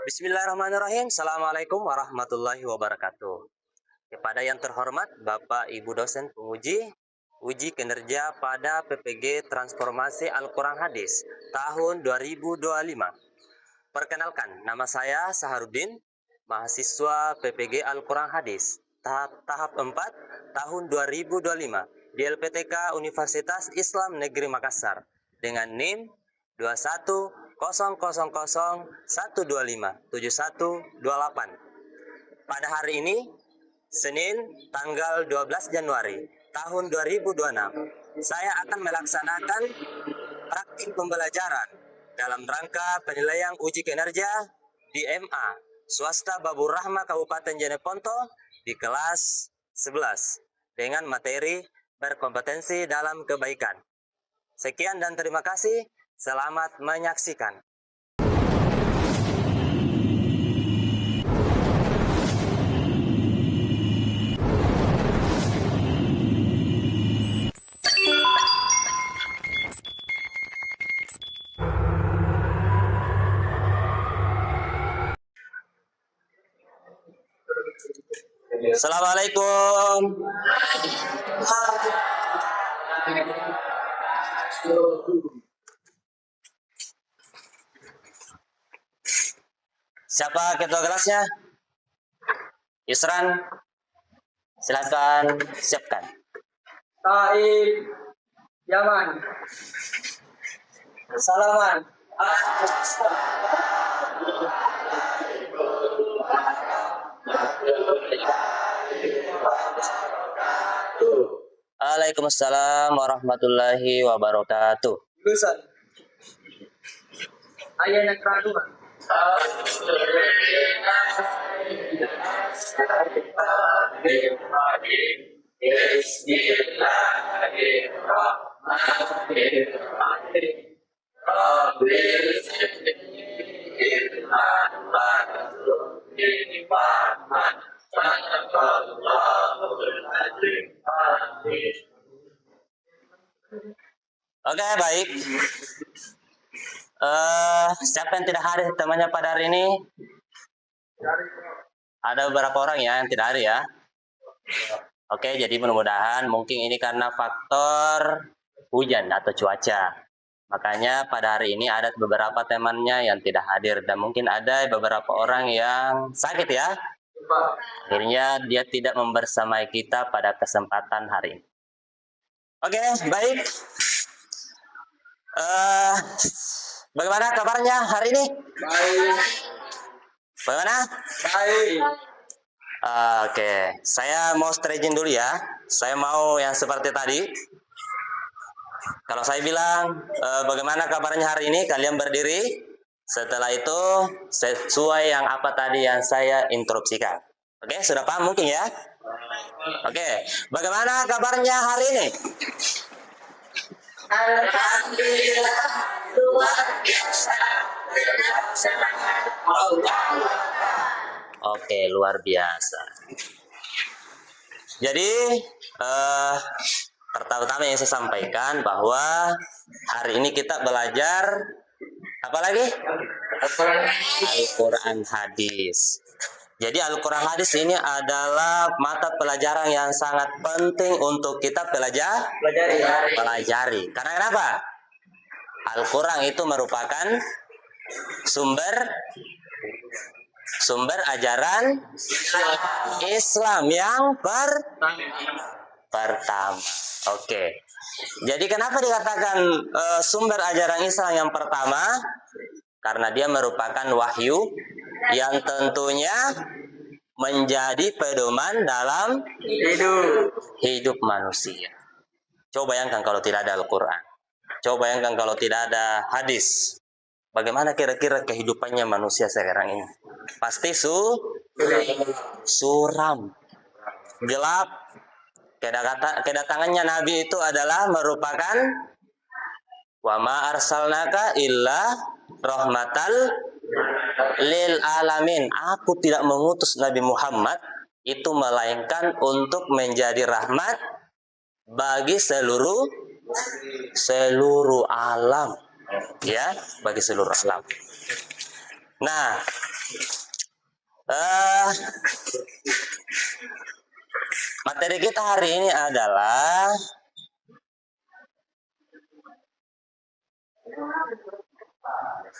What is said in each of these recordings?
Bismillahirrahmanirrahim. Assalamualaikum warahmatullahi wabarakatuh. Kepada yang terhormat Bapak Ibu dosen penguji uji kinerja pada PPG Transformasi Al-Quran Hadis tahun 2025. Perkenalkan, nama saya Saharudin, mahasiswa PPG Al-Quran Hadis tahap 4 tahun 2025 di LPTK Universitas Islam Negeri Makassar dengan NIM 210001257128. Pada hari ini, Senin tanggal 12 Januari tahun 2026, saya akan melaksanakan praktik pembelajaran dalam rangka penilaian uji kinerja di MA Swasta Babur Rahma Kabupaten Jeneponto di kelas 11 dengan materi berkompetensi dalam kebaikan. Sekian dan terima kasih. Selamat menyaksikan. Assalamualaikum. Siapa ketua kelasnya? Yusran, silakan siapkan. Taib, Yaman, Salaman, Waalaikumsalam warahmatullahi wabarakatuh. Lulusan, Ayana Keraduan, Oke, baik. Siapa yang tidak hadir temannya pada hari ini? Ada beberapa orang ya yang tidak hadir ya. Oke, jadi mudah-mudahan mungkin ini karena faktor hujan atau cuaca. Makanya pada hari ini ada beberapa temannya yang tidak hadir dan mungkin ada beberapa orang yang sakit ya. Akhirnya dia tidak membersamai kita pada kesempatan hari ini. Oke, baik. Bagaimana kabarnya hari ini? baik, Bagaimana? baik, Oke, saya mau stretching dulu ya. Saya mau yang seperti tadi. Kalau saya bilang, bagaimana kabarnya hari ini? Kalian berdiri. Setelah itu, sesuai yang apa tadi yang saya instruksikan. Oke, sudah paham mungkin ya? Oke, bagaimana kabarnya hari ini? Alhamdulillah, luar biasa. Oke, luar biasa. Jadi, pertama-tama yang saya sampaikan bahwa hari ini kita belajar apa lagi? Al-Quran Hadis. Jadi Al-Quran Hadis ini adalah mata pelajaran yang sangat penting untuk kita pelajari. Karena kenapa? Al-Quran itu merupakan sumber ajaran Islam yang pertama. Oke. Jadi kenapa dikatakan sumber ajaran Islam yang pertama? Karena dia merupakan wahyu yang tentunya menjadi pedoman dalam hidup manusia. Coba bayangkan kalau tidak ada Al-Quran. Coba bayangkan kalau tidak ada hadis. Bagaimana kira-kira kehidupannya manusia sekarang ini? Pasti suram, gelap. Kedatangannya Nabi itu adalah merupakan wa ma arsalnaka illa rahmatal lil alamin. Aku tidak mengutus Nabi Muhammad itu melainkan untuk menjadi rahmat bagi seluruh alam. Ya, bagi seluruh alam. Nah, Materi kita hari ini adalah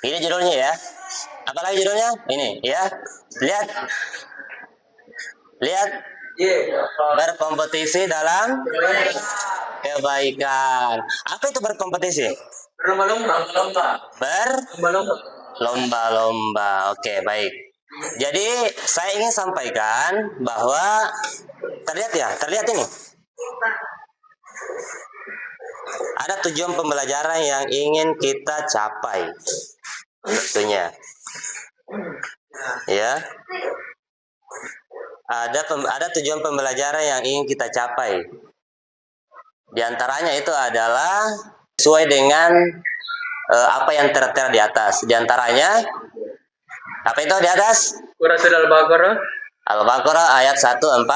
ini judulnya ya. Apalagi judulnya? Ini ya. Lihat. Lihat. Berkompetisi dalam kebaikan. Apa itu berkompetisi? Berlomba-lomba. Lomba-lomba. Oke, baik. Jadi saya ingin sampaikan bahwa terlihat ya, terlihat ini. Ada tujuan pembelajaran yang ingin kita capai, tentunya. Ya. Ada tujuan pembelajaran yang ingin kita capai. Di antaranya itu adalah sesuai dengan apa yang tertera di atas. Di antaranya apa itu di atas? Surah Al-Baqarah. Al-Baqarah ayat 148.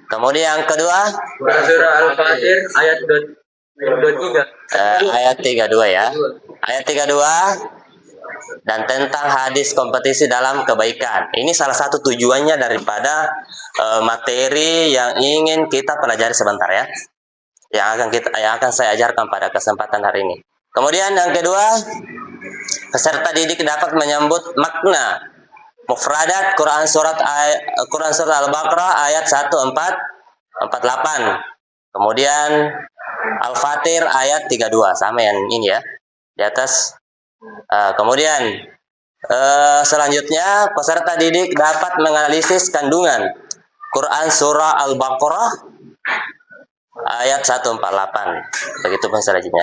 Kemudian yang kedua, Surah Al-Fatir ayat 23. ayat 32 ya. Ayat 32 dan tentang hadis kompetisi dalam kebaikan. Ini salah satu tujuannya daripada materi yang ingin kita pelajari sebentar ya. Yang akan saya ajarkan pada kesempatan hari ini. Kemudian yang kedua, peserta didik dapat menyambut makna mufradat Quran surat Al-Baqarah ayat 148. Kemudian Al-Fatir ayat 32 sama yang ini ya di atas. Kemudian selanjutnya peserta didik dapat menganalisis kandungan Quran surah Al-Baqarah ayat 148. Begitupun selanjutnya.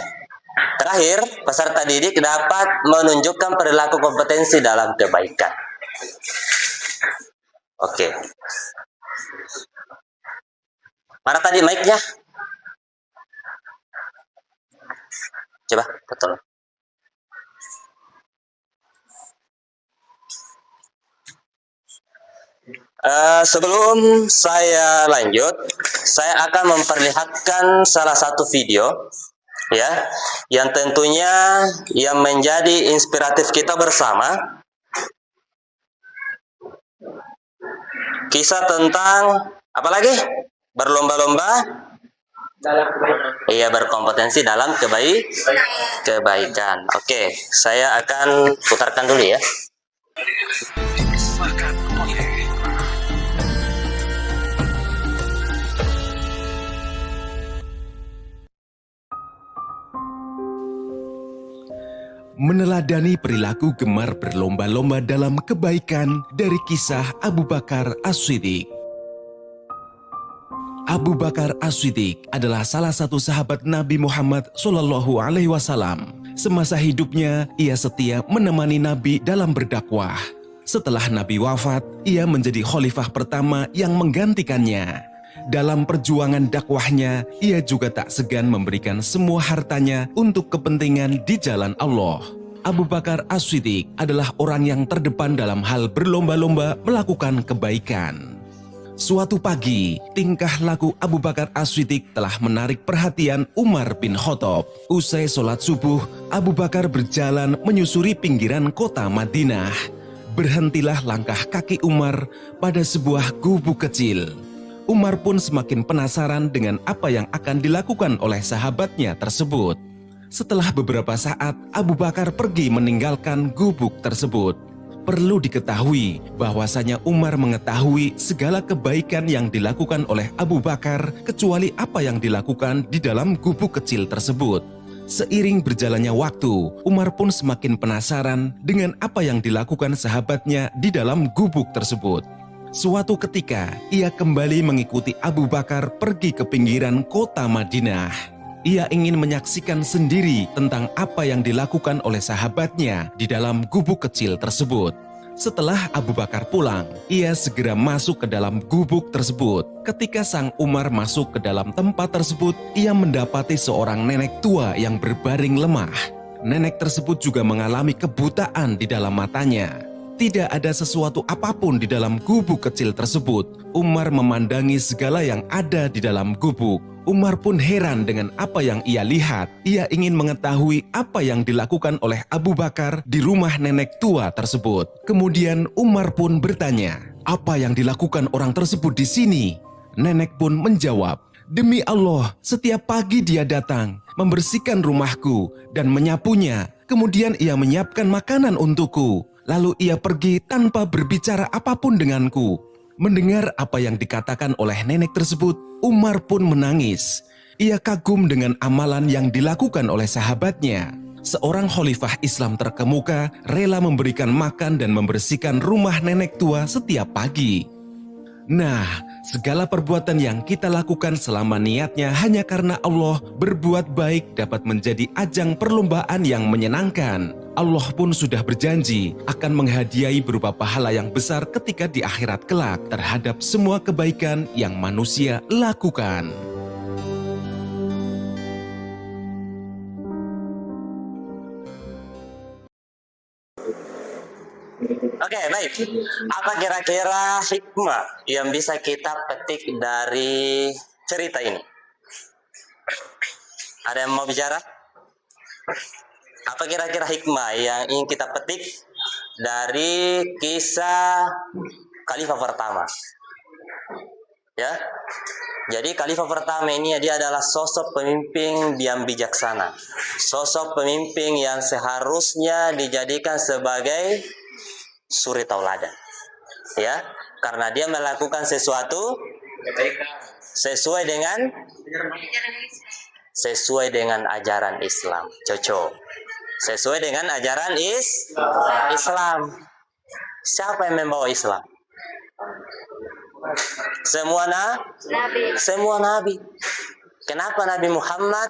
Terakhir, peserta didik dapat menunjukkan perilaku kompetensi dalam kebaikan. Oke. Mana tadi mic-nya? Coba, betul. Sebelum saya lanjut, saya akan memperlihatkan salah satu video ya, yang tentunya yang menjadi inspiratif kita bersama. Kisah tentang apa lagi? Berlomba-lomba Dalam kebaikan. Iya, berkompetensi dalam kebaikan. Oke, saya akan putarkan dulu ya. Meneladani perilaku gemar berlomba-lomba dalam kebaikan dari kisah Abu Bakar As-Siddiq. Abu Bakar As-Siddiq adalah salah satu sahabat Nabi Muhammad SAW. Semasa hidupnya, ia setia menemani Nabi dalam berdakwah. Setelah Nabi wafat, ia menjadi khalifah pertama yang menggantikannya. Dalam perjuangan dakwahnya, ia juga tak segan memberikan semua hartanya untuk kepentingan di jalan Allah. Abu Bakar As-Siddiq adalah orang yang terdepan dalam hal berlomba-lomba melakukan kebaikan. Suatu pagi, tingkah laku Abu Bakar As-Siddiq telah menarik perhatian Umar bin Khattab. Usai sholat subuh, Abu Bakar berjalan menyusuri pinggiran kota Madinah. Berhentilah langkah kaki Umar pada sebuah gubuk kecil. Umar pun semakin penasaran dengan apa yang akan dilakukan oleh sahabatnya tersebut. Setelah beberapa saat, Abu Bakar pergi meninggalkan gubuk tersebut. Perlu diketahui bahwasanya Umar mengetahui segala kebaikan yang dilakukan oleh Abu Bakar kecuali apa yang dilakukan di dalam gubuk kecil tersebut. Seiring berjalannya waktu, Umar pun semakin penasaran dengan apa yang dilakukan sahabatnya di dalam gubuk tersebut. Suatu ketika, ia kembali mengikuti Abu Bakar pergi ke pinggiran kota Madinah. Ia ingin menyaksikan sendiri tentang apa yang dilakukan oleh sahabatnya di dalam gubuk kecil tersebut. Setelah Abu Bakar pulang, ia segera masuk ke dalam gubuk tersebut. Ketika sang Umar masuk ke dalam tempat tersebut, ia mendapati seorang nenek tua yang berbaring lemah. Nenek tersebut juga mengalami kebutaan di dalam matanya. Tidak ada sesuatu apapun di dalam gubuk kecil tersebut. Umar memandangi segala yang ada di dalam gubuk. Umar pun heran dengan apa yang ia lihat. Ia ingin mengetahui apa yang dilakukan oleh Abu Bakar di rumah nenek tua tersebut. Kemudian Umar pun bertanya, apa yang dilakukan orang tersebut di sini? Nenek pun menjawab, demi Allah, setiap pagi dia datang, membersihkan rumahku dan menyapunya. Kemudian ia menyiapkan makanan untukku. Lalu ia pergi tanpa berbicara apapun denganku. Mendengar apa yang dikatakan oleh nenek tersebut, Umar pun menangis. Ia kagum dengan amalan yang dilakukan oleh sahabatnya. Seorang khalifah Islam terkemuka rela memberikan makan dan membersihkan rumah nenek tua setiap pagi. Nah, segala perbuatan yang kita lakukan selama niatnya hanya karena Allah, berbuat baik dapat menjadi ajang perlombaan yang menyenangkan. Allah pun sudah berjanji akan menghadiahi berupa pahala yang besar ketika di akhirat kelak terhadap semua kebaikan yang manusia lakukan. Oke, baik. Apa kira-kira hikmah yang bisa kita petik dari cerita ini? Ada yang mau bicara? Apa kira-kira hikmah yang ingin kita petik dari kisah khalifah pertama? Ya. Jadi khalifah pertama ini dia adalah sosok pemimpin yang bijaksana. Sosok pemimpin yang seharusnya dijadikan sebagai suri tauladan. Ya, karena dia melakukan sesuatu sesuai dengan ajaran Islam. Cocok. Sesuai dengan ajaran Islam. Siapa yang membawa Islam? Semua nabi. Kenapa Nabi Muhammad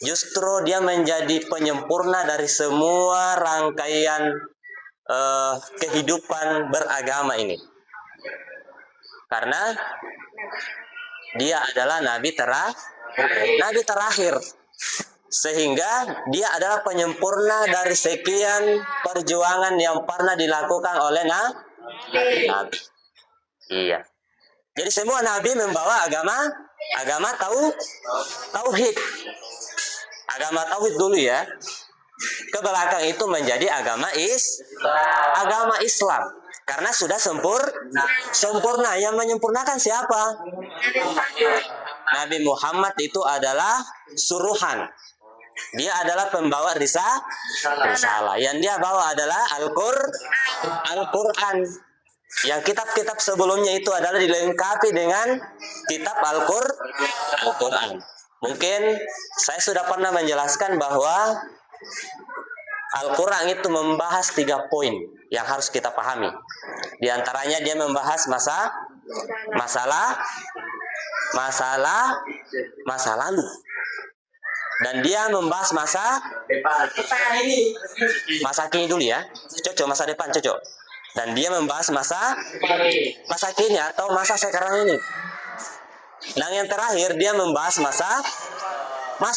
justru dia menjadi penyempurna dari semua rangkaian kehidupan beragama ini? Karena dia adalah nabi terakhir, sehingga dia adalah penyempurna dari sekian perjuangan yang pernah dilakukan oleh nabi. Iya. Jadi semua nabi membawa agama tauhid. Agama tauhid dulu ya. Ke belakang itu menjadi agama Islam. Karena sudah sempurna. Yang menyempurnakan siapa? Nabi Muhammad itu adalah suruhan. Dia adalah pembawa risalah. Yang dia bawa adalah Al-Quran. Yang kitab-kitab sebelumnya itu adalah dilengkapi dengan kitab Al-Quran. Mungkin saya sudah pernah menjelaskan bahwa Al-Quran itu membahas 3 poin yang harus kita pahami. Di antaranya dia membahas masa lalu. Dan dia membahas masa kini dulu ya. Cocok, masa depan cocok. Dan dia membahas masa kini atau masa sekarang ini. Dan yang terakhir dia membahas masa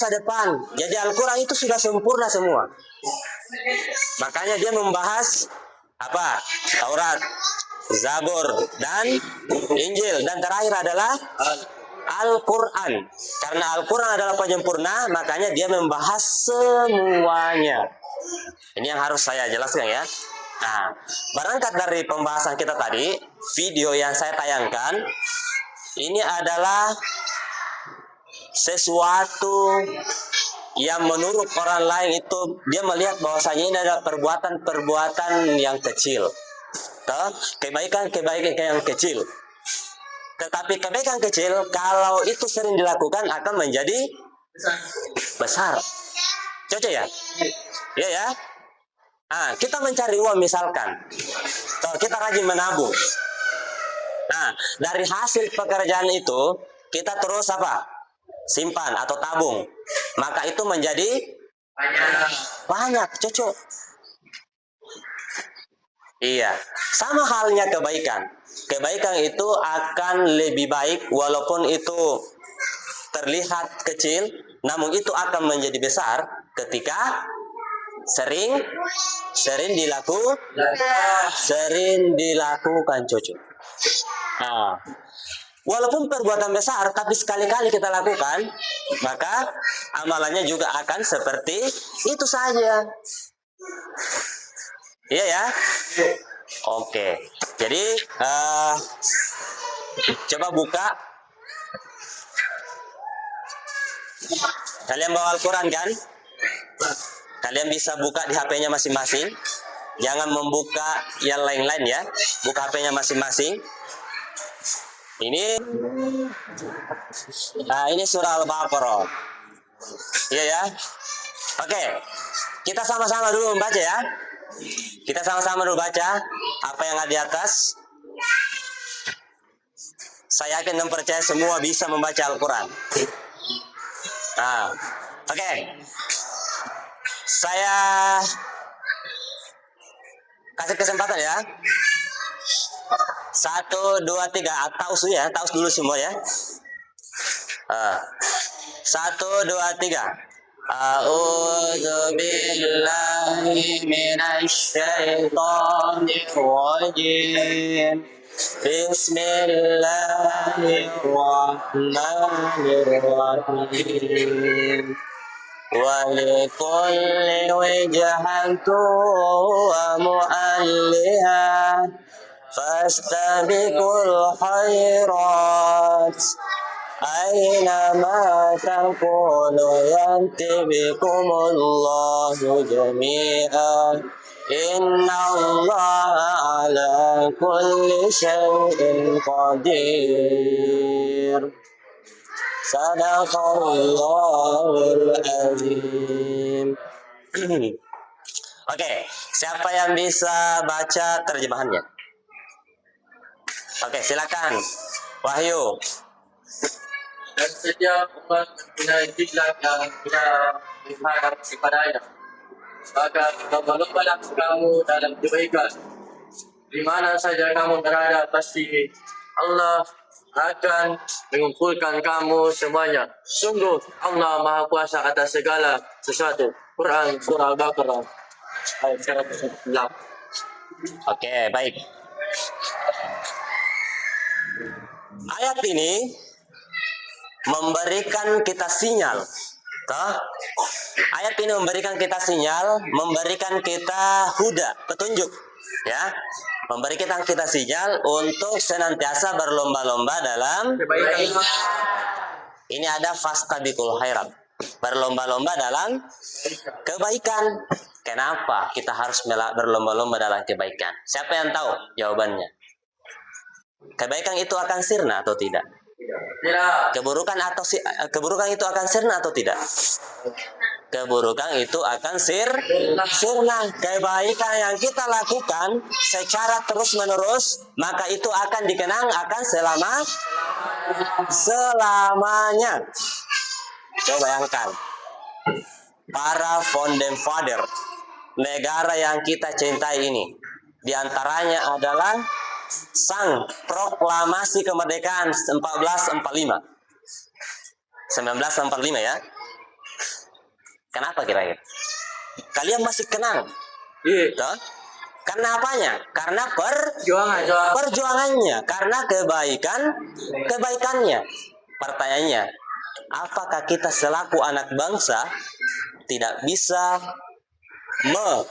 depan. Jadi Al-Quran itu sudah sempurna semua. Makanya dia membahas apa? Taurat, Zabur, dan Injil. Dan terakhir adalah Al-Quran. Karena Al-Quran adalah penyempurna, makanya dia membahas semuanya. Ini yang harus saya jelaskan ya. Nah, berangkat dari pembahasan kita tadi, video yang saya tayangkan ini adalah sesuatu yang menurut orang lain itu dia melihat bahwasanya ini adalah perbuatan yang kecil, kebaikan yang kecil. Tetapi kebaikan kecil kalau itu sering dilakukan akan menjadi besar. Cocok ya? Iya ya. Nah, kita mencari uang misalkan, kalau kita rajin menabung. Nah, dari hasil pekerjaan itu kita terus apa? Simpan atau tabung. Maka itu menjadi banyak, cocok. Iya, sama halnya kebaikan. Kebaikan itu akan lebih baik walaupun itu terlihat kecil, namun itu akan menjadi besar ketika Sering dilakukan cucu. Nah, walaupun perbuatan besar, tapi sekali-kali kita lakukan, maka amalannya juga akan seperti itu saja. Iya ya? Oke. Jadi, coba buka. Kalian bawa Al-Quran kan? Kalian bisa buka di HP-nya masing-masing. Jangan membuka yang lain-lain ya. Buka HP-nya masing-masing. Ini surah Al-Baqarah. Iya ya. Oke. Kita sama-sama dulu membaca ya. Kita sama-sama dulu baca apa yang ada di atas. Saya yakin dan percaya semua bisa membaca Al-Quran. Nah, oke. Saya kasih kesempatan ya. 1, 2, 3. Taus ya, taus dulu semua ya. 1, 2, 3. A'udzu billahi minasy syaithanir rajim. Bismillahirrahmanirrahim. ولكل وجهة ومؤلها فاستبقوا الخيرات أينما تكونوا يأتي بكم الله جميعا إن الله على كل شيء قدير. Sadaqallahul azim. Oke, siapa yang bisa baca terjemahannya? Oke, silakan. Wahyu. Dan setiap umat mempunyai kiblat yang punya menghadap kepadanya. Maka berlomba-lombalah kamu dalam kebaikan. Di mana saja kamu berada, pasti Allah akan mengumpulkan kamu semuanya. Sungguh Allah Maha Kuasa atas segala sesuatu. Quran Surah Al-Baqarah ayat 108. Oke, baik. Ayat ini memberikan kita sinyal. Ayat ini memberikan kita sinyal, memberikan kita huda, petunjuk. Ya, memberikan kita sinyal untuk senantiasa berlomba-lomba dalam kebaikan. Ini ada fastabiqul khairat, berlomba-lomba dalam kebaikan. Kenapa kita harus berlomba-lomba dalam kebaikan? Siapa yang tahu jawabannya? Kebaikan itu akan sirna atau tidak? Tidak. Keburukan itu akan sirna atau tidak? Keburukan itu akan sirna. Kebaikan yang kita lakukan secara terus-menerus, maka itu akan dikenang akan selamanya. Coba bayangkan, para founding father negara yang kita cintai ini, diantaranya adalah Sang Proklamasi Kemerdekaan 1945 ya. Kenapa kira-kira? Kalian masih kenal? Iya. Karena apanya? Karena perjuangannya, karena kebaikannya. Pertanyaannya, apakah kita selaku anak bangsa tidak bisa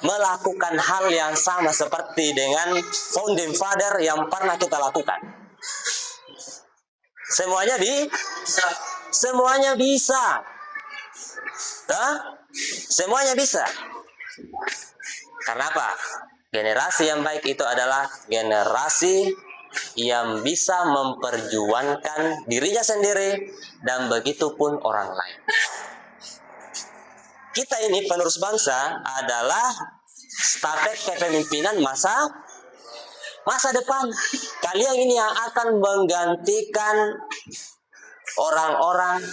melakukan hal yang sama seperti dengan founding father yang pernah kita lakukan? Semuanya bisa. Semuanya bisa. Karena apa? Generasi yang baik itu adalah generasi yang bisa memperjuangkan dirinya sendiri dan begitu pun orang lain. Kita ini penerus bangsa adalah stafet kepemimpinan masa depan. Kalian ini yang akan menggantikan orang-orang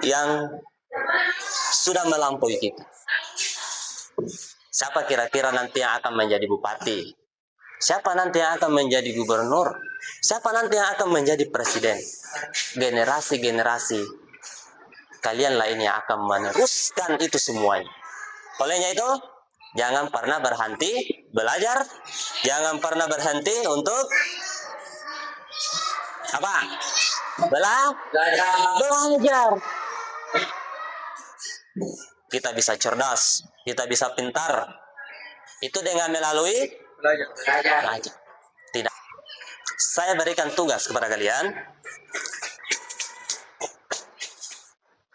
yang sudah melampaui kita. Siapa kira-kira nanti yang akan menjadi bupati? Siapa nanti yang akan menjadi gubernur? Siapa nanti yang akan menjadi presiden? Generasi-generasi kalianlah ini yang akan meneruskan itu semuanya. Olehnya itu, Jangan pernah berhenti belajar. Jangan pernah berhenti untuk apa? Belajar. Kita bisa cerdas, kita bisa pintar. Itu dengan melalui belajar. Tidak. Saya berikan tugas kepada kalian.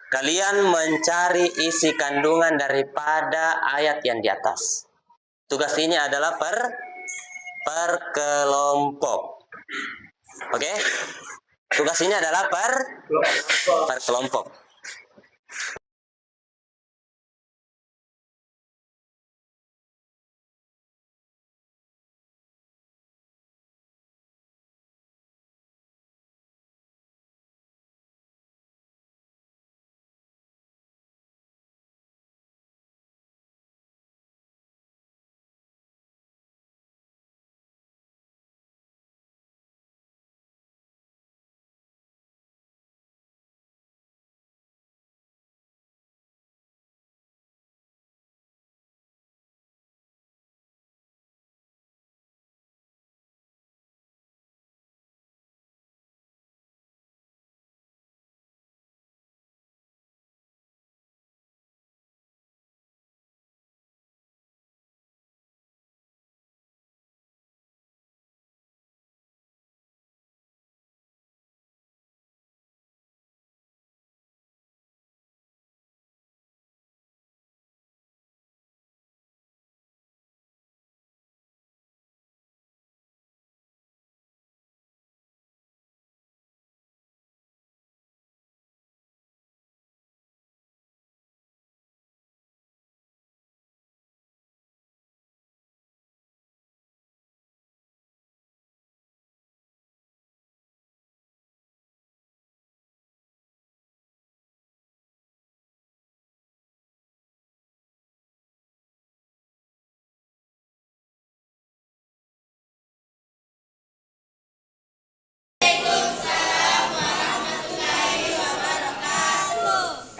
Kalian mencari isi kandungan daripada ayat yang di atas. Tugas ini adalah per kelompok. Oke? Tugas ini adalah per kelompok.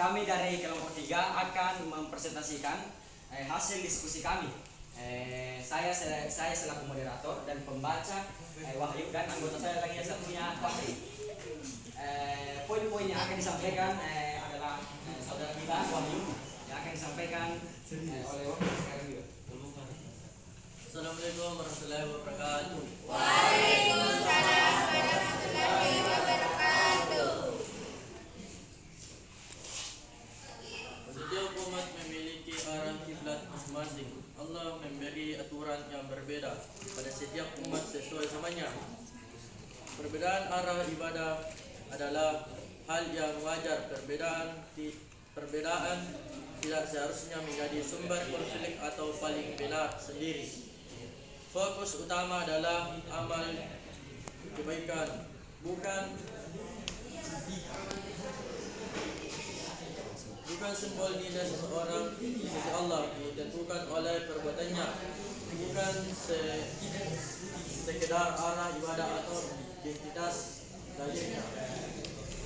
Kami dari kelompok 3 akan mempresentasikan hasil diskusi kami. Saya selaku moderator dan pembaca Wahyu, dan anggota saya lagi yang satunya Fahri. Poin-poin yang akan disampaikan adalah saudara kita Wahyu yang akan disampaikan oleh Wahyu sekarang juga. Assalamualaikum warahmatullahi wabarakatuh. Waalaikumsalam warahmatullahi wabarakatuh. Setiap umat memiliki arah kiblat masing-masing. Allah memberi aturan yang berbeda pada setiap umat sesuai zamannya. Perbedaan arah ibadah adalah hal yang wajar. Perbedaan tidak seharusnya menjadi sumber konflik atau paling bela sendiri. Fokus utama adalah amal kebaikan, bukan simbol nilai seseorang di sisi Allah ditentukan oleh perbuatannya, bukan sekedar arah ibadah atau identitas dalilnya.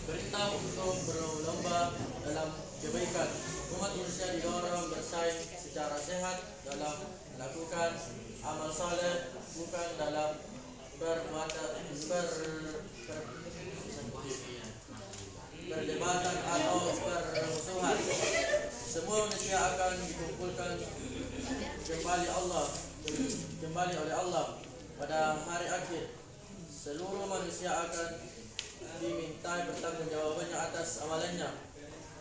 Perintah untuk berlomba dalam kebaikan. Umat manusia didorong bersaing secara sehat dalam melakukan amal saleh, bukan dalam perdebatan atau permusuhan. Semua manusia akan dikumpulkan kembali oleh Allah pada hari akhir. Seluruh manusia akan dimintai pertanggungjawabannya atas amalannya.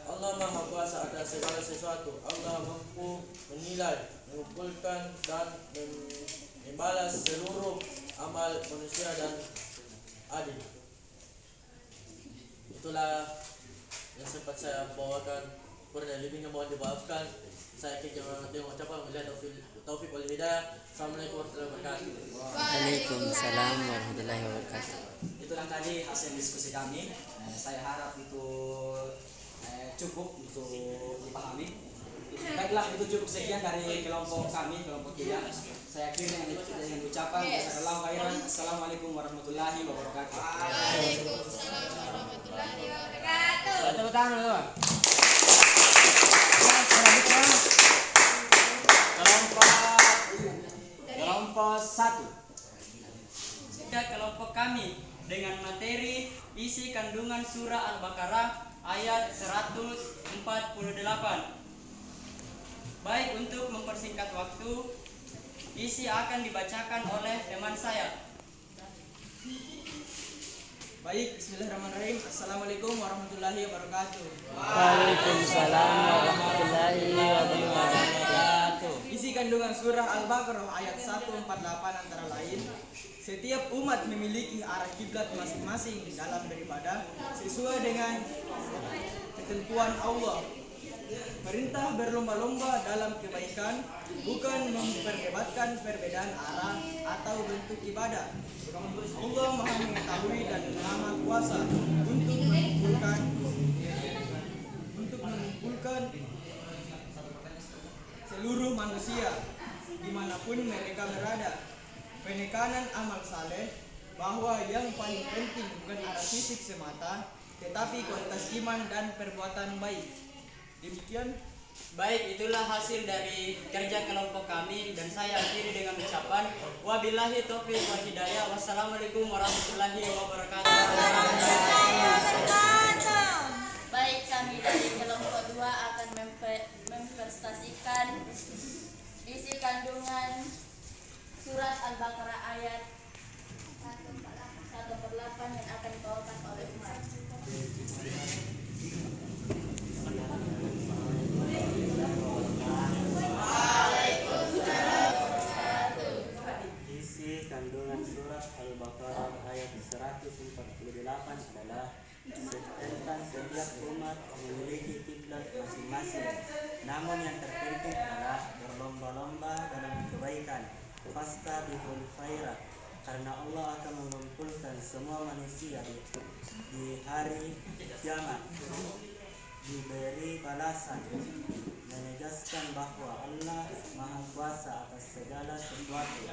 Allah Maha Kuasa atas segala sesuatu. Allah mampu menilai, mengumpulkan dan membalas seluruh amal manusia dan adil. Itulah yang sempat saya bawakan. Kurang dan lebihnya mohon dimaafkan. Saya akan mengucapkan taufik wal hidayah. Assalamualaikum warahmatullahi wabarakatuh. Waalaikumsalam warahmatullahi wabarakatuh. Itulah tadi hasil diskusi kami. Saya harap itu cukup untuk dipahami. Baiklah, itu cukup sekian dari kelompok kami, kelompok 3. Saya akhiri dengan ucapan jazakallahu khairan. Assalamualaikum warahmatullahi wabarakatuh. Waalaikumsalam warahmatullahi wabarakatuh. Tepuk tangan, teman-teman. Kelompok isi kandungan surah Al-Baqarah ayat 148. Baik, untuk mempersingkat waktu, isi akan dibacakan oleh teman saya. Baik, bismillahirrahmanirrahim. Assalamualaikum warahmatullahi wabarakatuh. Waalaikumsalam warahmatullahi wabarakatuh. Isi kandungan surah Al-Baqarah ayat 148 antara lain, setiap umat memiliki arah kiblat masing-masing dalam beribadah sesuai dengan ketentuan Allah. Perintah berlomba-lomba dalam kebaikan, bukan memperdebatkan perbedaan arah atau bentuk ibadah. Allah Maha Mengetahui dan Maha Kuasa untuk mengumpulkan seluruh manusia dimanapun mereka berada. Penekanan amal saleh bahwa yang paling penting bukan arah fisik semata, tetapi kualitas iman dan perbuatan baik. Demikian. Baik, itulah hasil dari kerja kelompok kami, dan saya akhiri dengan ucapan wabillahi taufiq wal hidayah. Wassalamualaikum warahmatullahi wabarakatuh. Baik, kami dari kelompok 2 akan mempresentasikan isi kandungan surat Al-Baqarah ayat 148 yang akan dibawakan oleh Umar. Isi kandungan surat Al-Baqarah ayat 148 adalah tentang setiap umat memiliki kiblat masing-masing. Namun yang terpenting adalah berlomba-lomba dalam kebaikan. Fastabiqul khairat, karena Allah akan mengumpulkan semua manusia di hari kiamat, diberi balasan, menegaskan bahwa Allah Maha Kuasa atas segala sesuatu.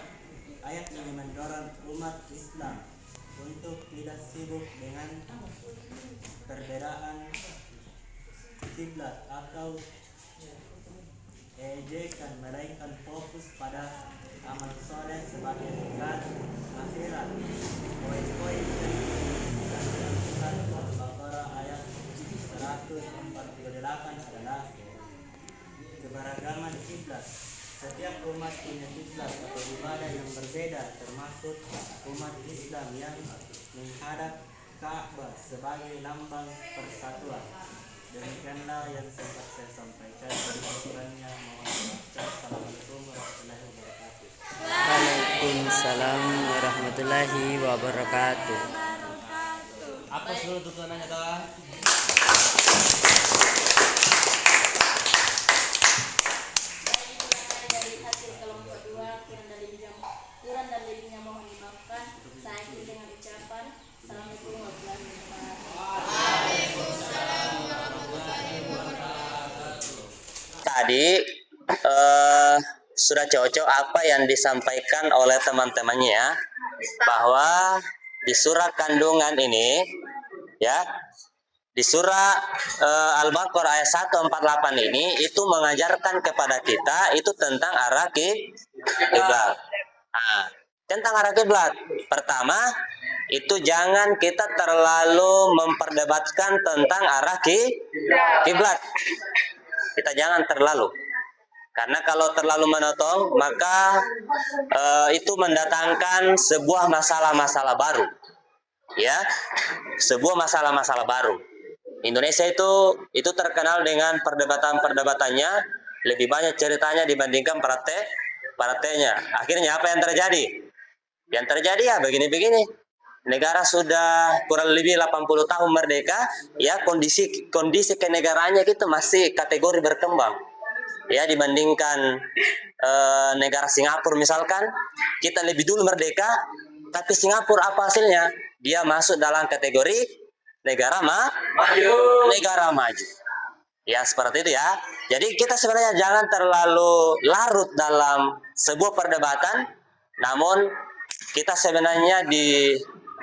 Ayat ini mendorong umat Islam untuk tidak sibuk dengan perbedaan kiblat atau ejekan, melainkan fokus pada amal soleh sebagai bekal akhirat. Poin-poin yang surat Al-Baqarah ayat 148 adalah keberagaman kiblat. Setiap umat punya kiblat atau ibadah yang berbeda, termasuk umat Islam yang menghadap Ka'bah sebagai lambang persatuan. Demikianlah yang sempat saya sampaikan. Kurang-kurangnya mohon maaf. Assalamualaikum warahmatullahi wabarakatuh. Waalaikumsalam warahmatullahi wabarakatuh. Apa dulu tuntunannya doa? Dari hasil kelompok 2, kurang dan lebihnya mohon dimaafkan. Saya akhiri dengan ucapan Assalamualaikum warahmatullahi wabarakatuh. Tadi sudah cocok apa yang disampaikan oleh teman-temannya ya, bahwa di surah kandungan ini ya, di surah Al-Baqarah ayat 148 ini itu mengajarkan kepada kita itu tentang arah kiblat. Nah, tentang arah kiblat. Pertama, itu jangan kita terlalu memperdebatkan tentang arah kiblat. Kita jangan terlalu. Karena kalau terlalu menotong, maka itu mendatangkan sebuah masalah-masalah baru. Ya, sebuah masalah-masalah baru. Indonesia itu terkenal dengan perdebatan-perdebatannya, lebih banyak ceritanya dibandingkan partainya. Akhirnya apa yang terjadi? Yang terjadi ya begini-begini. Negara sudah kurang lebih 80 tahun merdeka, ya kondisi kenegaraannya itu masih kategori berkembang. Ya, dibandingkan negara Singapura misalkan, kita lebih dulu merdeka, tapi Singapura apa hasilnya? Dia masuk dalam kategori negara maju. Ya, seperti itu ya. Jadi kita sebenarnya jangan terlalu larut dalam sebuah perdebatan, namun kita sebenarnya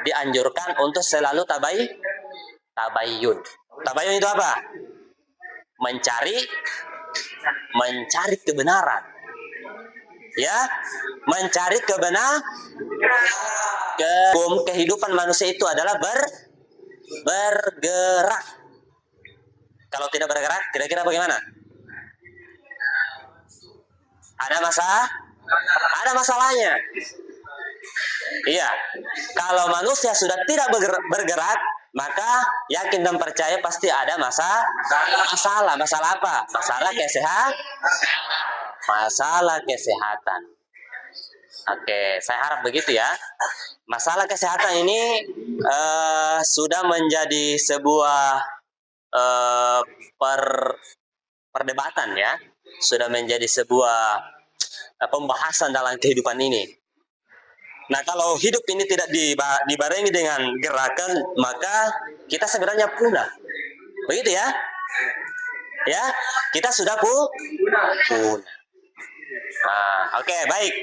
dianjurkan untuk selalu tabayun. Tabayun itu apa? Mencari kebenaran. Ya, mencari kebenaran. Kehidupan manusia itu adalah bergerak. Kalau tidak bergerak, kira-kira bagaimana? Ada masalahnya. Iya. Kalau manusia sudah tidak bergerak, maka yakin dan percaya pasti ada masalah. Masalah apa? Masalah kesehatan. Oke, saya harap begitu ya. Masalah kesehatan ini sudah menjadi sebuah perdebatan ya. Sudah menjadi sebuah pembahasan dalam kehidupan ini. Nah, kalau hidup ini tidak dibarengi dengan gerakan, maka kita sebenarnya punah. Begitu ya? Ya, kita sudah punah. Oke, baik.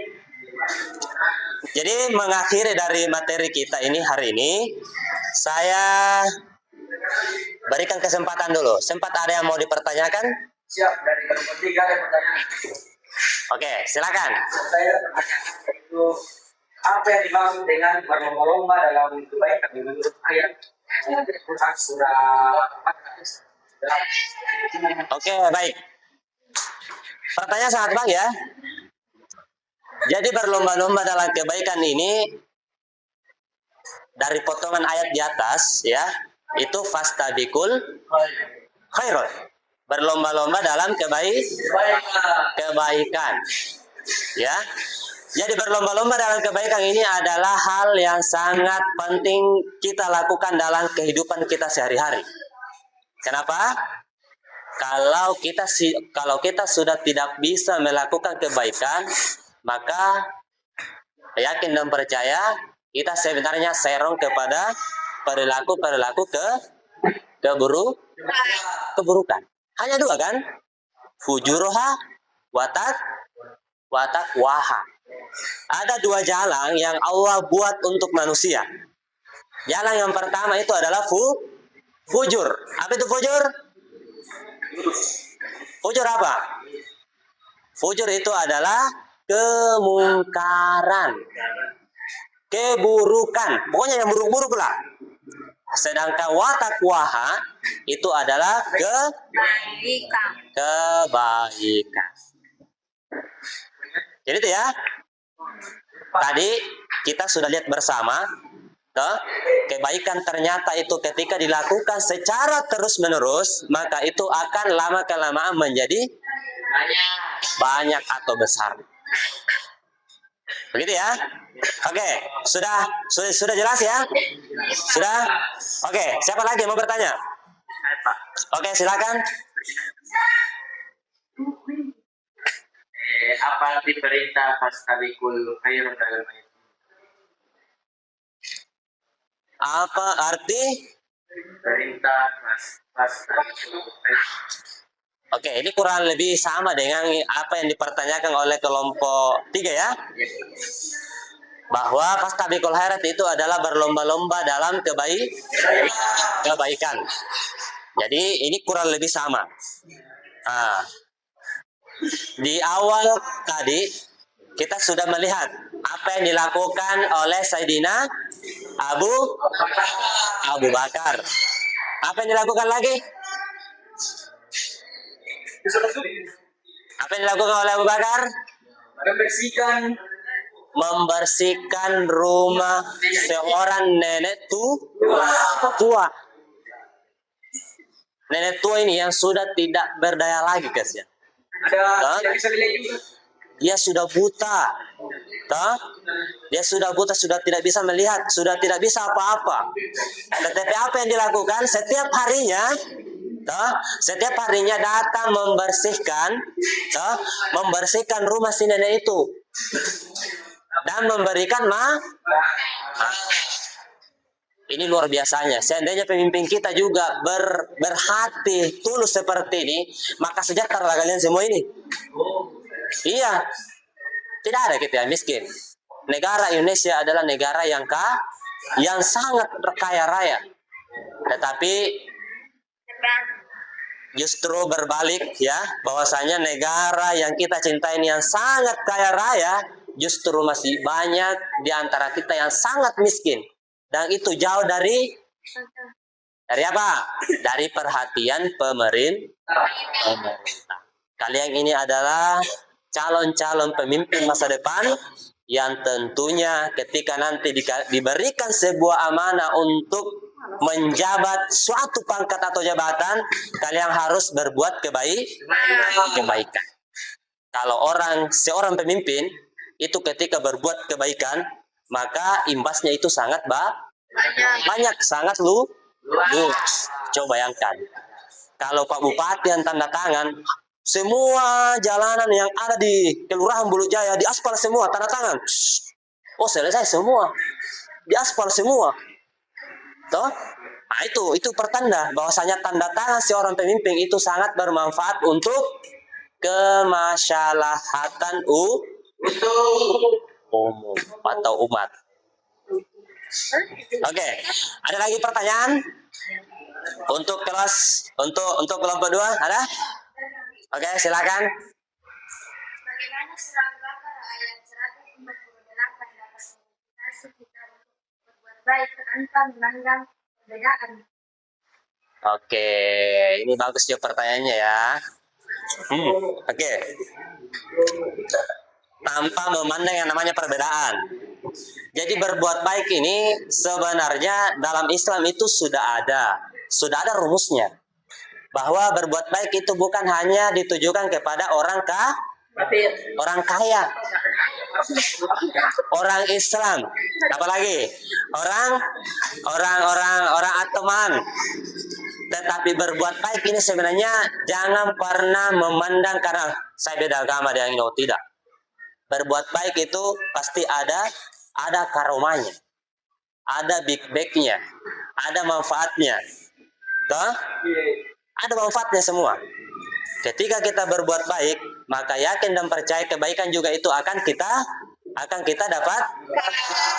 Jadi mengakhiri dari materi kita ini hari ini, saya berikan kesempatan dulu. Sempat ada yang mau dipertanyakan? Siap, dari kelompok 3 ada pertanyaan. Oke, silakan. Saya bertanya itu apa yang dimaksud dengan berlomba-lomba dalam kebaikan menurut ayat Al-Quran surah 4. Oke, baik. Pertanyaan sangat baik ya. Jadi berlomba-lomba dalam kebaikan ini dari potongan ayat di atas ya, itu fastabiqul khairat. Berlomba-lomba dalam kebaikan. Ya. Jadi berlomba-lomba dalam kebaikan ini adalah hal yang sangat penting kita lakukan dalam kehidupan kita sehari-hari. Kenapa? Kalau kita sudah tidak bisa melakukan kebaikan, maka yakin dan percaya kita sebenarnya serong kepada perilaku keburukan. Hanya dua kan? Fujuruha watakwaha. Ada dua jalan yang Allah buat untuk manusia. Jalan yang pertama itu adalah fujur. Apa itu fujur? Fujur apa? Fujur itu adalah kemungkaran, keburukan. Pokoknya yang buruk-buruk lah. Sedangkan watakwaha itu adalah kebaikan. Jadi itu ya. Tadi kita sudah lihat bersama, kebaikan ternyata itu ketika dilakukan secara terus-menerus, maka itu akan lama-kelamaan menjadi banyak atau besar. Begitu ya? Oke, sudah jelas ya? Sudah? Oke, siapa lagi mau bertanya? Oke, silakan. Apa arti perintah fastabiqul khairat dalam ayat? Apa arti? Perintah fastabiqul khairat. Oke, ini kurang lebih sama dengan apa yang dipertanyakan oleh kelompok 3 ya. Bahwa fastabiqul khairat itu adalah berlomba-lomba dalam kebaikan. Jadi ini kurang lebih sama. Di awal tadi kita sudah melihat apa yang dilakukan oleh Sayyidina Abu Bakar. Apa yang dilakukan lagi? Apa yang dilakukan oleh Abu Bakar? Membersihkan rumah seorang nenek tua. Nenek tua ini yang sudah tidak berdaya lagi, kasihan. Dia sudah buta. Dia sudah buta, sudah tidak bisa melihat, sudah tidak bisa apa-apa. Tetapi apa yang dilakukan setiap harinya datang membersihkan rumah si nenek itu dan memberikan ini luar biasanya. Seandainya pemimpin kita juga berhati tulus seperti ini, maka sejahtera kalian semua ini. Iya, tidak ada kita yang miskin. Negara Indonesia adalah negara yang sangat kaya raya. Tetapi justru berbalik ya, bahwasanya negara yang kita cintai ini yang sangat kaya raya, justru masih banyak di antara kita yang sangat miskin. Dan itu jauh dari Dari apa? Dari perhatian pemerintah. Kalian ini adalah calon-calon pemimpin masa depan yang tentunya ketika nanti diberikan sebuah amanah untuk menjabat suatu pangkat atau jabatan, kalian harus berbuat kebaikan. Kalau seorang pemimpin itu ketika berbuat kebaikan, maka imbasnya itu sangat banyak, sangat luas. Coba bayangkan, kalau Pak Bupati yang tanda tangan, semua jalanan yang ada di Kelurahan Bulu Jaya diaspal semua, tanda tangan. Oh, selesai semua. Diaspal semua. Toh? Nah, itu pertanda bahwasanya tanda tangan seorang pemimpin itu sangat bermanfaat untuk kemaslahatan umum atau umat. Oke, ada lagi pertanyaan? Untuk kelompok 2 ada? Oke, silakan. Bagaimana surah Al-Baqarah ayat 148 dapat motivasi kita untuk berbuat baik tanpa memandang perbedaan? Oke, ini bagus juga pertanyaannya ya. Oke. Tanpa memandang yang namanya perbedaan. Jadi berbuat baik ini sebenarnya dalam Islam itu sudah ada rumusnya. Bahwa berbuat baik itu bukan hanya ditujukan kepada orang kaya, orang Islam, apalagi orang ateman. Tetapi berbuat baik ini sebenarnya jangan pernah memandang karena saya beda agama dengan ini, tidak. Berbuat baik itu pasti ada karomanya, ada big back-nya, ada manfaatnya. Toh? Ada manfaatnya semua. Ketika kita berbuat baik, maka yakin dan percaya kebaikan juga itu akan kita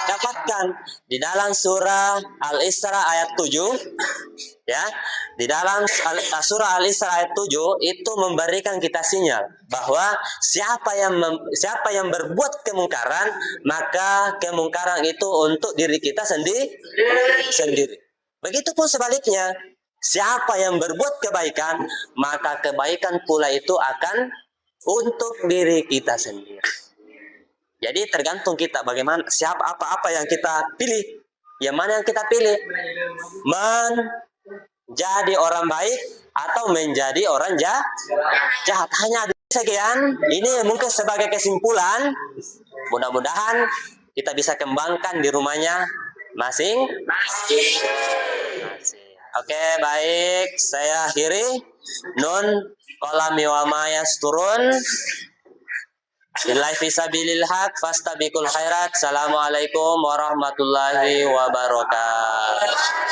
dapatkan. Di dalam surah Al-Isra ayat 7, ya. Di dalam surah Al-Isra ayat 7 itu memberikan kita sinyal bahwa siapa yang berbuat kemungkaran, maka kemungkaran itu untuk diri kita sendiri. Begitupun sebaliknya, siapa yang berbuat kebaikan, maka kebaikan pula itu akan untuk diri kita sendiri. Jadi tergantung kita bagaimana, apa yang kita pilih. Yang mana yang kita pilih? Menjadi orang baik atau menjadi orang jahat. Hanya sekian. Ini mungkin sebagai kesimpulan. Mudah-mudahan kita bisa kembangkan di rumahnya masing-masing. Oke, baik. Saya akhiri. Nun qalami wa ma yasturun. Billahi fisabilil haq fastabiqul khairat. Assalamualaikum warahmatullahi wabarakatuh.